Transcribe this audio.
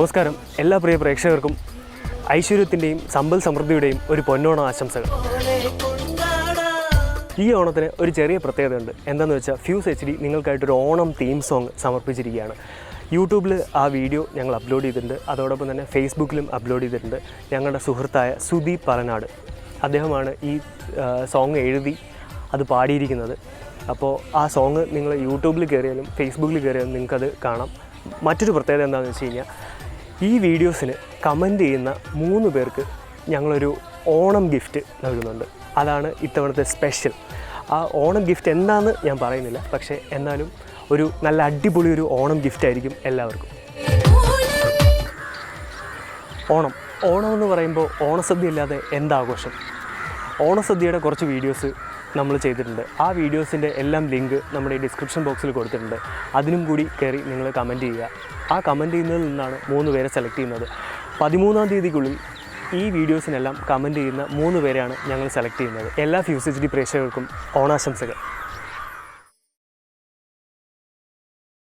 നമസ്കാരം എല്ലാ പ്രിയ പ്രേക്ഷകർക്കും ഐശ്വര്യത്തിൻ്റെയും സമ്പൽ സമൃദ്ധിയുടെയും ഒരു പൊന്നോണ ആശംസകൾ. ഈ ഓണത്തിന് ഒരു ചെറിയ പ്രത്യേകതയുണ്ട്. എന്താണെന്ന് വെച്ചാൽ ഫ്യൂസ് HD നിങ്ങൾക്കായിട്ടൊരു ഓണം തീം സോങ് സമർപ്പിച്ചിരിക്കുകയാണ്. യൂട്യൂബിൽ ആ വീഡിയോ ഞങ്ങൾ അപ്ലോഡ് ചെയ്തിട്ടുണ്ട്. അതോടൊപ്പം തന്നെ ഫേസ്ബുക്കിലും അപ്ലോഡ് ചെയ്തിട്ടുണ്ട്. ഞങ്ങളുടെ സുഹൃത്തായ സുദീപ് പലനാട് അദ്ദേഹമാണ് ഈ സോങ് എഴുതി അത് പാടിയിരിക്കുന്നത്. അപ്പോൾ ആ സോങ് നിങ്ങൾ യൂട്യൂബിൽ കയറിയാലും ഫേസ്ബുക്കിൽ കയറിയാലും നിങ്ങൾക്കത് കാണാം. മറ്റൊരു പ്രത്യേകത എന്താണെന്ന് വെച്ച് കഴിഞ്ഞാൽ ഈ വീഡിയോസിന് കമൻറ്റ് ചെയ്യുന്ന 3 പേർക്ക് ഞങ്ങളൊരു ഓണം ഗിഫ്റ്റ് നൽകുന്നുണ്ട്. അതാണ് ഇത്തവണത്തെ സ്പെഷ്യൽ. ആ ഓണം ഗിഫ്റ്റ് എന്താണെന്ന് ഞാൻ പറയുന്നില്ല, പക്ഷേ എന്നാലും ഒരു നല്ല അടിപൊളി ഒരു ഓണം ഗിഫ്റ്റ് ആയിരിക്കും എല്ലാവർക്കും. ഓണം എന്ന് പറയുമ്പോൾ ഓണസദ്യ ഇല്ലാതെ എന്താഘോഷം? ഓണസദ്യയുടെ കുറച്ച് വീഡിയോസ് നമ്മൾ ചെയ്തിട്ടുണ്ട്. ആ വീഡിയോസിൻ്റെ എല്ലാം ലിങ്ക് നമ്മുടെ ഡിസ്ക്രിപ്ഷൻ ബോക്സിൽ കൊടുത്തിട്ടുണ്ട്. അതിനും കൂടി കയറി നിങ്ങൾ കമൻറ്റ് ചെയ്യുക. ആ കമൻറ്റ് ചെയ്യുന്നതിൽ നിന്നാണ് 3 പേരെ സെലക്ട് ചെയ്യുന്നത്. 13-ാം തീയതിക്കുള്ളിൽ ഈ വീഡിയോസിനെല്ലാം കമൻറ്റ് ചെയ്യുന്ന 3 പേരെയാണ് ഞങ്ങൾ സെലക്ട് ചെയ്യുന്നത്. എല്ലാ ഫ്യൂസ് HD പ്രേക്ഷകർക്കും ഓണാശംസകൾ.